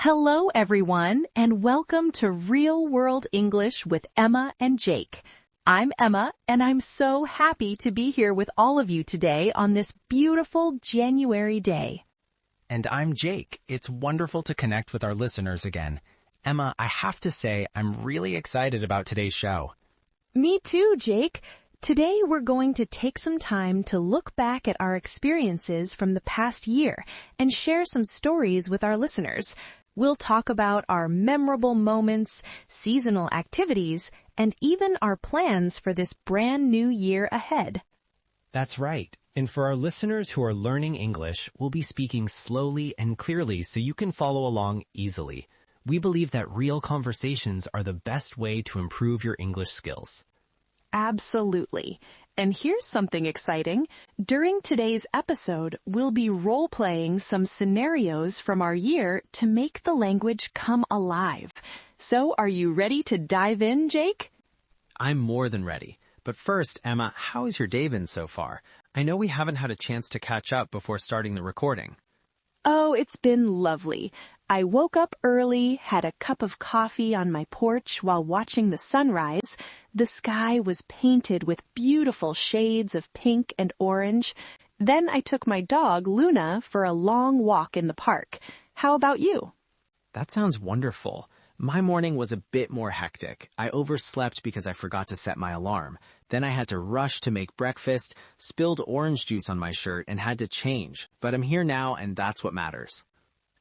Hello, everyone, and welcome to Real World English with Emma and Jake. I'm Emma, and I'm so happy to be here with all of you today on this beautiful January day. And I'm Jake. It's wonderful to connect with our listeners again. Emma, I have to say, I'm really excited about today's show. Me too, Jake. Today we're going to take some time to look back at our experiences from the past year and share some stories with our listeners. We'll talk about our memorable moments, seasonal activities, and even our plans for this brand new year ahead. That's right. And for our listeners who are learning English, we'll be speaking slowly and clearly so you can follow along easily. We believe that real conversations are the best way to improve your English skills. Absolutely. And here's something exciting. During today's episode, we'll be role-playing some scenarios from our year to make the language come alive. So are you ready to dive in, Jake? I'm more than ready. But first, Emma, how has your day been so far? I know we haven't had a chance to catch up before starting the recording. Oh, it's been lovely. I woke up early, had a cup of coffee on my porch while watching the sunrise. The sky was painted with beautiful shades of pink and orange. Then I took my dog, Luna, for a long walk in the park. How about you? That sounds wonderful. My morning was a bit more hectic. I overslept because I forgot to set my alarm. Then I had to rush to make breakfast, spilled orange juice on my shirt, and had to change. But I'm here now, and that's what matters.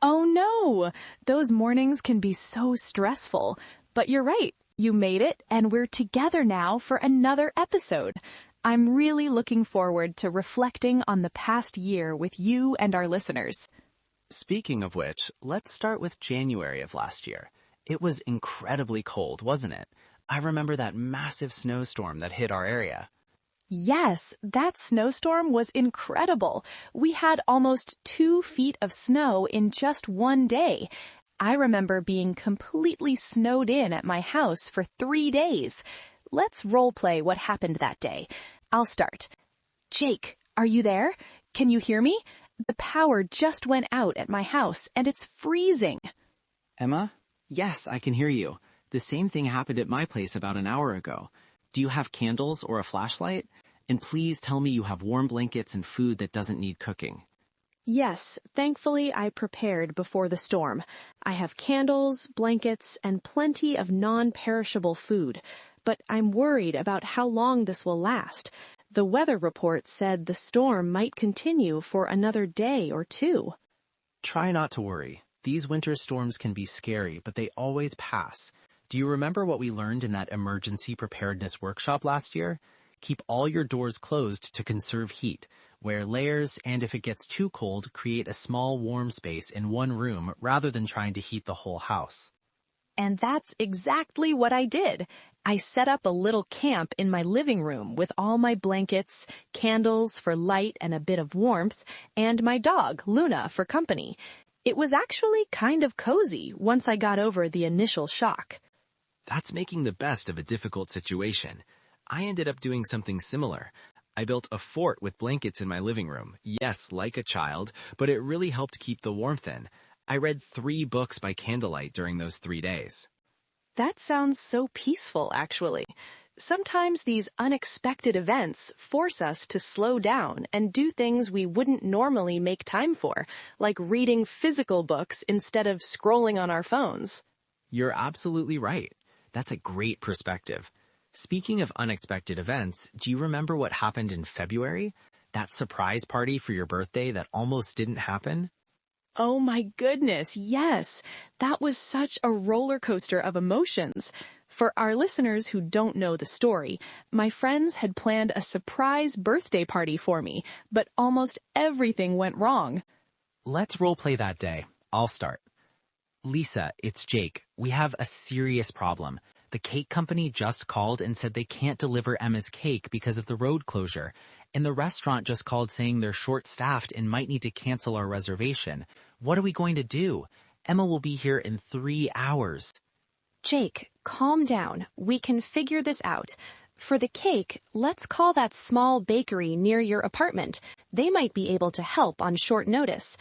Oh no! Those mornings can be so stressful. But you're right. You made it, and we're together now for another episode. I'm really looking forward to reflecting on the past year with you and our listeners. Speaking of which, let's start with January of last year. It was incredibly cold, wasn't it? I remember that massive snowstorm that hit our area. Yes, that snowstorm was incredible. We had almost 2 feet of snow in just one day. I remember being completely snowed in at my house for 3 days. Let's role-play what happened that day. I'll start. Jake, are you there? Can you hear me? The power just went out at my house, and it's freezing. Emma? Yes, I can hear you. The same thing happened at my place about an hour ago. Do you have candles or a flashlight? And please tell me you have warm blankets and food that doesn't need cooking. Yes, thankfully I prepared before the storm. I have candles, blankets, and plenty of non-perishable food. But I'm worried about how long this will last. The weather report said the storm might continue for another day or 2. Try not to worry. These winter storms can be scary, but they always pass. Do you remember what we learned in that emergency preparedness workshop last year? Keep all your doors closed to conserve heat. Wear layers, and if it gets too cold, create a small warm space in one room rather than trying to heat the whole house. And that's exactly what I did. I set up a little camp in my living room with all my blankets, candles for light and a bit of warmth, and my dog, Luna, for company. It was actually kind of cozy once I got over the initial shock. That's making the best of a difficult situation. I ended up doing something similar. I built a fort with blankets in my living room. Yes, like a child, but it really helped keep the warmth in. I read 3 books by candlelight during those 3 days. That sounds so peaceful, actually. Sometimes these unexpected events force us to slow down and do things we wouldn't normally make time for, like reading physical books instead of scrolling on our phones. You're absolutely right. That's a great perspective. Speaking of unexpected events, do you remember what happened in February? That surprise party for your birthday that almost didn't happen? Oh my goodness, yes. That was such a roller coaster of emotions. For our listeners who don't know the story, my friends had planned a surprise birthday party for me, but almost everything went wrong. Let's roleplay that day. I'll start. Lisa, it's Jake. We have a serious problem. The cake company just called and said they can't deliver Emma's cake because of the road closure. And the restaurant just called saying they're short-staffed and might need to cancel our reservation. What are we going to do? Emma will be here in 3 hours. Jake, calm down. We can figure this out. For the cake, let's call that small bakery near your apartment. They might be able to help on short notice.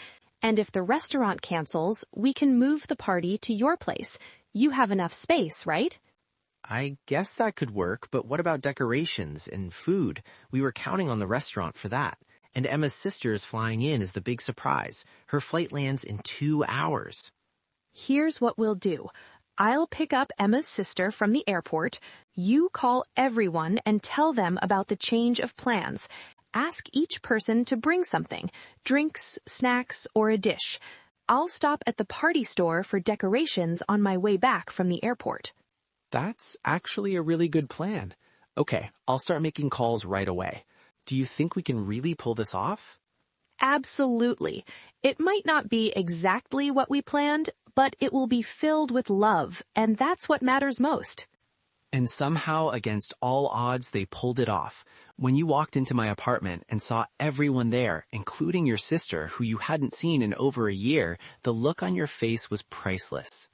And if the restaurant cancels, we can move the party to your place. You have enough space, right? I guess that could work, but what about decorations and food? We were counting on the restaurant for that. And Emma's sister is flying in as the big surprise. Her flight lands in 2 hours. Here's what we'll do. I'll pick up Emma's sister from the airport. You call everyone and tell them about the change of plans. Ask each person to bring something, drinks, snacks, or a dish. I'll stop at the party store for decorations on my way back from the airport. That's actually a really good plan. Okay, I'll start making calls right away. Do you think we can really pull this off? Absolutely. It might not be exactly what we planned, but it will be filled with love, and that's what matters most. And somehow, against all odds, they pulled it off. When you walked into my apartment and saw everyone there, including your sister, who you hadn't seen in over a year, the look on your face was priceless.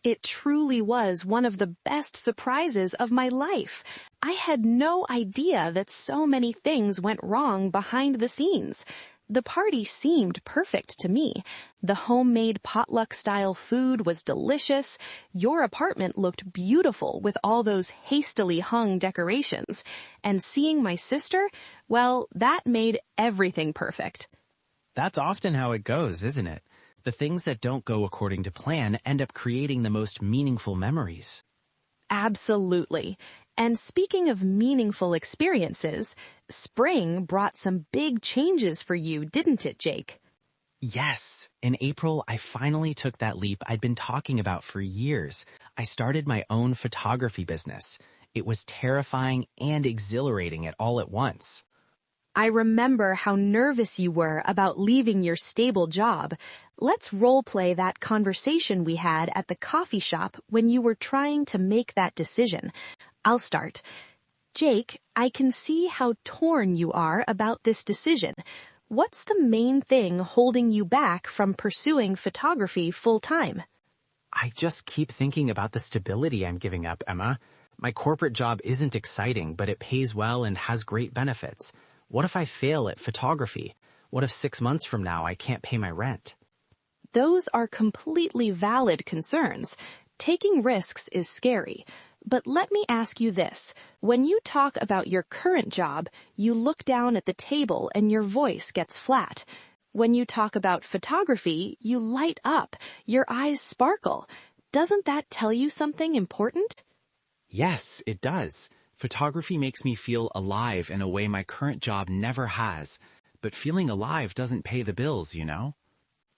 It truly was one of the best surprises of my life. I had no idea that so many things went wrong behind the scenes. The party seemed perfect to me. The homemade potluck-style food was delicious. Your apartment looked beautiful with all those hastily hung decorations. And seeing my sister, well, that made everything perfect. That's often how it goes, isn't it? The things that don't go according to plan end up creating the most meaningful memories. Absolutely. And speaking of meaningful experiences, spring brought some big changes for you, didn't it, Jake? Yes. In April, I finally took that leap I'd been talking about for years. I started my own photography business. It was terrifying and exhilarating all at once. I remember how nervous you were about leaving your stable job. Let's role-play that conversation we had at the coffee shop when you were trying to make that decision. I'll start. Jake, I can see how torn you are about this decision. What's the main thing holding you back from pursuing photography full-time? I just keep thinking about the stability I'm giving up, Emma. My corporate job isn't exciting, but it pays well and has great benefits. What if I fail at photography? What if 6 months from now I can't pay my rent? Those are completely valid concerns. Taking risks is scary. But let me ask you this. When you talk about your current job, you look down at the table and your voice gets flat. When you talk about photography, you light up. Your eyes sparkle. Doesn't that tell you something important? Yes, it does. Photography makes me feel alive in a way my current job never has. But feeling alive doesn't pay the bills, you know?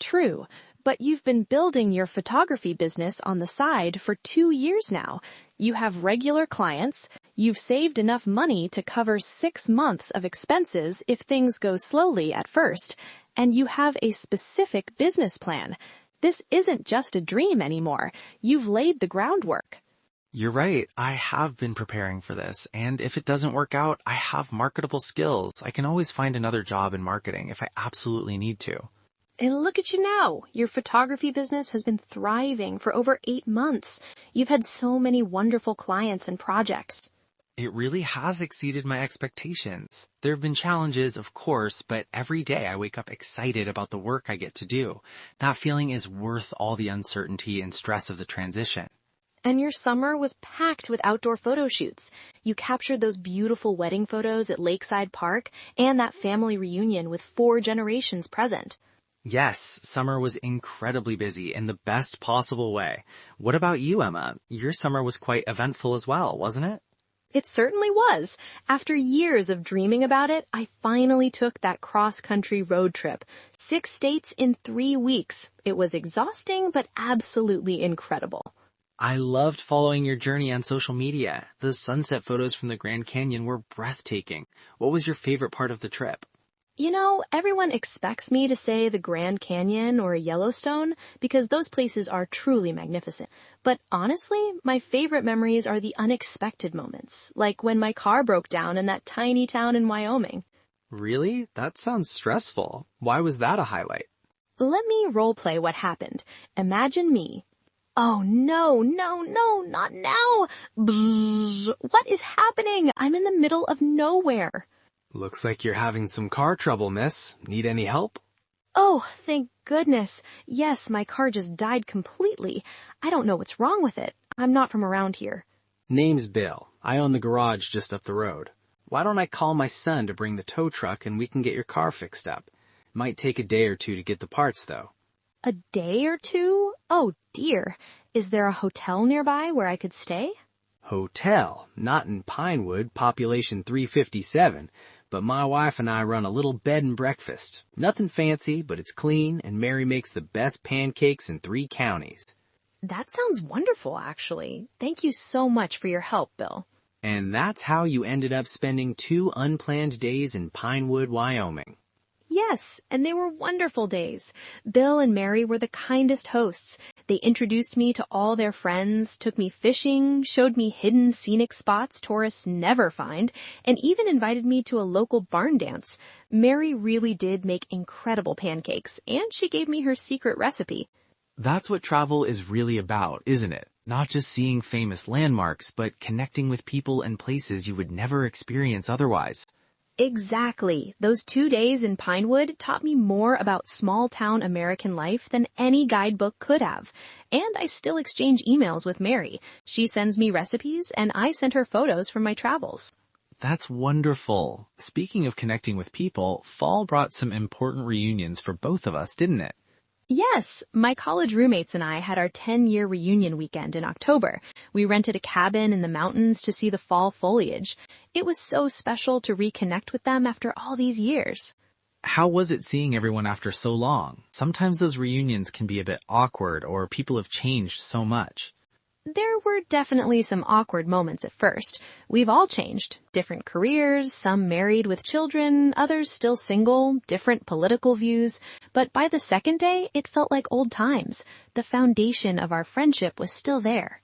True, but you've been building your photography business on the side for 2 years now. You have regular clients, you've saved enough money to cover 6 months of expenses if things go slowly at first, and you have a specific business plan. This isn't just a dream anymore. You've laid the groundwork. You're right. I have been preparing for this, and if it doesn't work out, I have marketable skills. I can always find another job in marketing if I absolutely need to. And look at you now. Your photography business has been thriving for over 8 months. You've had so many wonderful clients and projects. It really has exceeded my expectations. There have been challenges, of course, but every day I wake up excited about the work I get to do. That feeling is worth all the uncertainty and stress of the transition. And your summer was packed with outdoor photo shoots. You captured those beautiful wedding photos at Lakeside Park and that family reunion with 4 generations present. Yes, summer was incredibly busy in the best possible way. What about you, Emma? Your summer was quite eventful as well, wasn't it? It certainly was. After years of dreaming about it, I finally took that cross-country road trip. 6 states in 3 weeks. It was exhausting, but absolutely incredible. I loved following your journey on social media. The sunset photos from the Grand Canyon were breathtaking. What was your favorite part of the trip? You know, everyone expects me to say the Grand Canyon or Yellowstone because those places are truly magnificent. But honestly, my favorite memories are the unexpected moments, like when my car broke down in that tiny town in Wyoming. Really? That sounds stressful. Why was that a highlight? Let me roleplay what happened. Imagine me. Oh, no, not now. Bzzz. What is happening? I'm in the middle of nowhere. Looks like you're having some car trouble, miss. Need any help? Oh, thank goodness. Yes, my car just died completely. I don't know what's wrong with it. I'm not from around here. Name's Bill. I own the garage just up the road. Why don't I call my son to bring the tow truck and we can get your car fixed up? Might take a day or two to get the parts, though. A day or two? Oh, dear. Is there a hotel nearby where I could stay? Hotel? Not in Pinewood, population 357. But my wife and I run a little bed and breakfast. Nothing fancy, but it's clean, and Mary makes the best pancakes in 3 counties. That sounds wonderful, actually. Thank you so much for your help, Bill. And that's how you ended up spending 2 unplanned days in Pinewood, Wyoming. Yes, and they were wonderful days. Bill and Mary were the kindest hosts. They introduced me to all their friends, took me fishing, showed me hidden scenic spots tourists never find, and even invited me to a local barn dance. Mary really did make incredible pancakes, and she gave me her secret recipe. That's what travel is really about, isn't it? Not just seeing famous landmarks, but connecting with people and places you would never experience otherwise. Exactly. Those 2 days in Pinewood taught me more about small-town American life than any guidebook could have. And I still exchange emails with Mary. She sends me recipes, and I send her photos from my travels. That's wonderful. Speaking of connecting with people, fall brought some important reunions for both of us, didn't it? Yes, my college roommates and I had our 10-year reunion weekend in October. We rented a cabin in the mountains to see the fall foliage. It was so special to reconnect with them after all these years. How was it seeing everyone after so long? Sometimes those reunions can be a bit awkward or people have changed so much. There were definitely some awkward moments at first. We've all changed. Different careers, some married with children, others still single, different political views. But by the second day, it felt like old times. The foundation of our friendship was still there.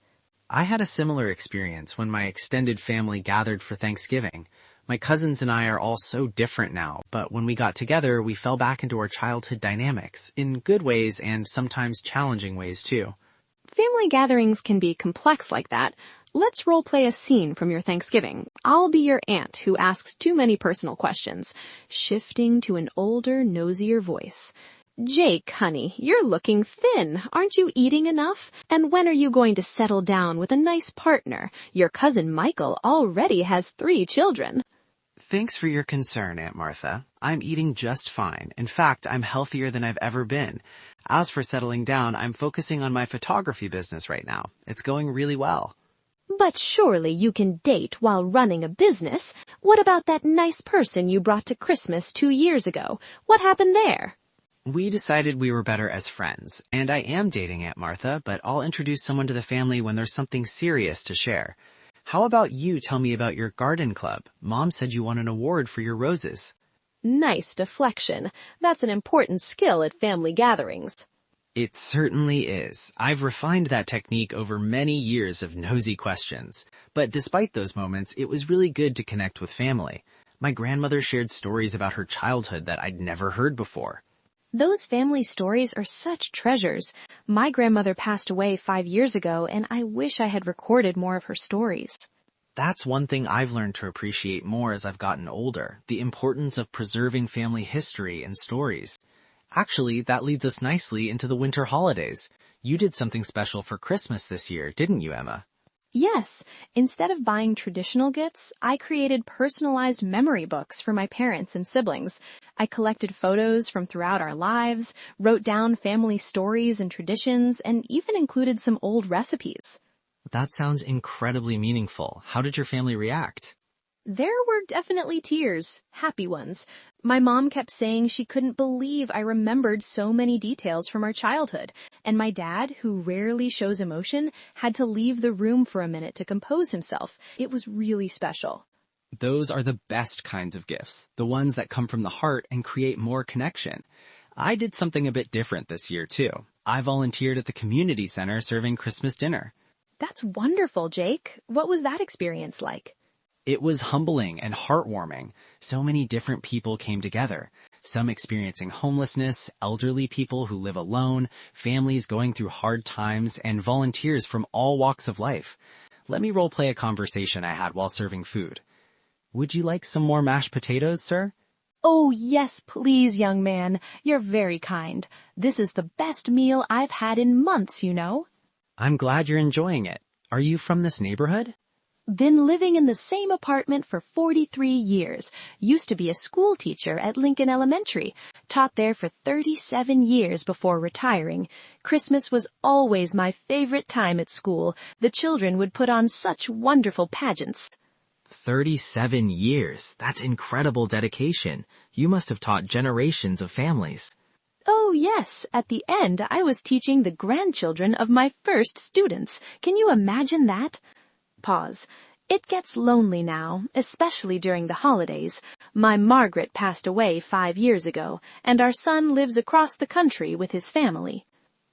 I had a similar experience when my extended family gathered for Thanksgiving. My cousins and I are all so different now, but when we got together, we fell back into our childhood dynamics, in good ways and sometimes challenging ways too. Family gatherings can be complex like that. Let's role-play a scene from your Thanksgiving. I'll be your aunt who asks too many personal questions, shifting to an older, nosier voice. Jake, honey, you're looking thin. Aren't you eating enough? And when are you going to settle down with a nice partner? Your cousin Michael already has 3 children. Thanks for your concern, Aunt Martha. I'm eating just fine. In fact, I'm healthier than I've ever been. As for settling down, I'm focusing on my photography business right now. It's going really well. But surely you can date while running a business. What about that nice person you brought to Christmas 2 years ago? What happened there? We decided we were better as friends, and I am dating Aunt Martha, but I'll introduce someone to the family when there's something serious to share. How about you tell me about your garden club? Mom said you won an award for your roses. Nice deflection. That's an important skill at family gatherings. It certainly is. I've refined that technique over many years of nosy questions. But despite those moments, it was really good to connect with family. My grandmother shared stories about her childhood that I'd never heard before. Those family stories are such treasures. My grandmother passed away 5 years ago, and I wish I had recorded more of her stories. That's one thing I've learned to appreciate more as I've gotten older, the importance of preserving family history and stories. Actually, that leads us nicely into the winter holidays. You did something special for Christmas this year, didn't you, Emma? Yes, instead of buying traditional gifts, I created personalized memory books for my parents and siblings. I collected photos from throughout our lives, wrote down family stories and traditions, and even included some old recipes. That sounds incredibly meaningful. How did your family react? There were definitely tears, happy ones. My mom kept saying she couldn't believe I remembered so many details from our childhood, and my dad, who rarely shows emotion, had to leave the room for a minute to compose himself. It was really special. Those are the best kinds of gifts, the ones that come from the heart and create more connection. I did something a bit different this year, too. I volunteered at the community center serving Christmas dinner. That's wonderful, Jake. What was that experience like? It was humbling and heartwarming. So many different people came together. Some experiencing homelessness, elderly people who live alone, families going through hard times, and volunteers from all walks of life. Let me role play a conversation I had while serving food. Would you like some more mashed potatoes, sir? Oh, yes, please, young man. You're very kind. This is the best meal I've had in months, you know. I'm glad you're enjoying it. Are you from this neighborhood? Been living in the same apartment for 43 years. Used to be a school teacher at Lincoln Elementary. Taught there for 37 years before retiring. Christmas was always my favorite time at school. The children would put on such wonderful pageants. 37 years. That's incredible dedication. You must have taught generations of families. Oh, yes. At the end, I was teaching the grandchildren of my first students. Can you imagine that? Pause. It gets lonely now, especially during the holidays. My Margaret passed away 5 years ago, and our son lives across the country with his family.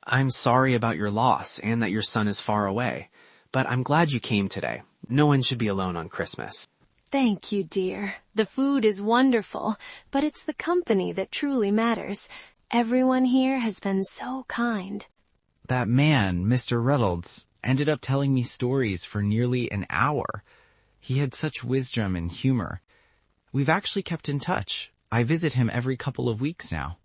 I'm sorry about your loss and that your son is far away, but I'm glad you came today. No one should be alone on Christmas. Thank you, dear. The food is wonderful, but it's the company that truly matters. Everyone here has been so kind. That man, Mr. Reynolds, ended up telling me stories for nearly an hour. He had such wisdom and humor. We've actually kept in touch. I visit him every couple of weeks now.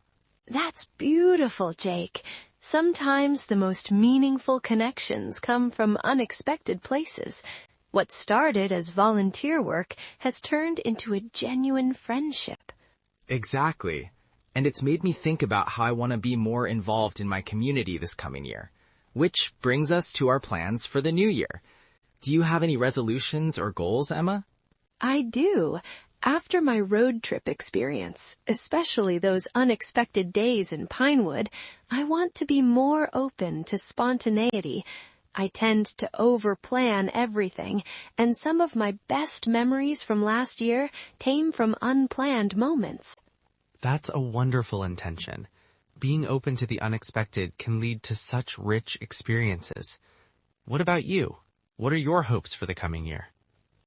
That's beautiful, Jake. Sometimes the most meaningful connections come from unexpected places. What started as volunteer work has turned into a genuine friendship. Exactly. And it's made me think about how I want to be more involved in my community this coming year. Which brings us to our plans for the new year. Do you have any resolutions or goals, Emma? I do. After my road trip experience, especially those unexpected days in Pinewood, I want to be more open to spontaneity. I tend to overplan everything, and some of my best memories from last year came from unplanned moments. That's a wonderful intention. Being open to the unexpected can lead to such rich experiences. What about you? What are your hopes for the coming year?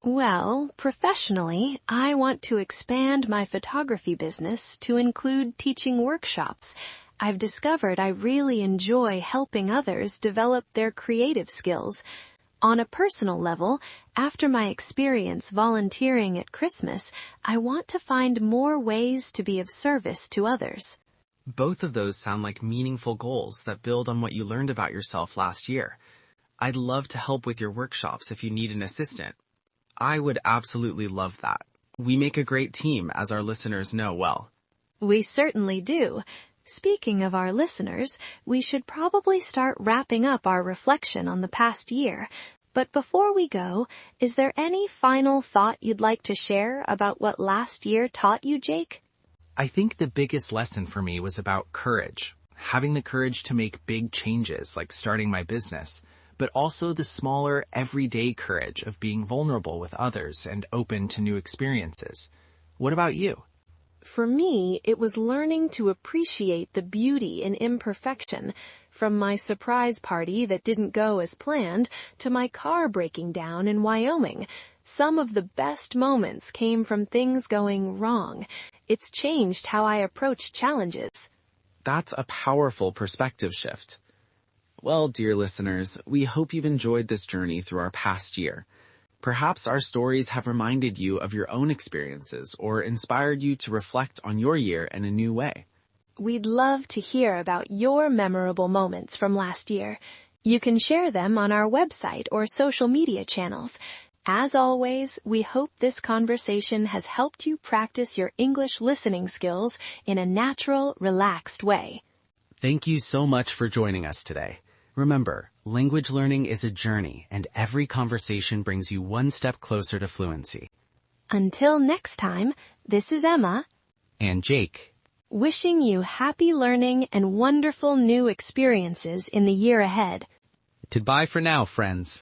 Well, professionally, I want to expand my photography business to include teaching workshops. I've discovered I really enjoy helping others develop their creative skills. On a personal level, after my experience volunteering at Christmas, I want to find more ways to be of service to others. Both of those sound like meaningful goals that build on what you learned about yourself last year. I'd love to help with your workshops if you need an assistant. I would absolutely love that. We make a great team, as our listeners know well. We certainly do. Speaking of our listeners, we should probably start wrapping up our reflection on the past year. But before we go, is there any final thought you'd like to share about what last year taught you, Jake? I think the biggest lesson for me was about courage. Having the courage to make big changes, like starting my business, but also the smaller, everyday courage of being vulnerable with others and open to new experiences. What about you? For me, it was learning to appreciate the beauty in imperfection, from my surprise party that didn't go as planned to my car breaking down in Wyoming. Some of the best moments came from things going wrong. It's changed how I approach challenges. That's a powerful perspective shift. Well, dear listeners, we hope you've enjoyed this journey through our past year. Perhaps our stories have reminded you of your own experiences or inspired you to reflect on your year in a new way. We'd love to hear about your memorable moments from last year. You can share them on our website or social media channels. As always, we hope this conversation has helped you practice your English listening skills in a natural, relaxed way. Thank you so much for joining us today. Remember, language learning is a journey, and every conversation brings you one step closer to fluency. Until next time, this is Emma And Jake. wishing you happy learning and wonderful new experiences in the year ahead. Goodbye for now, friends.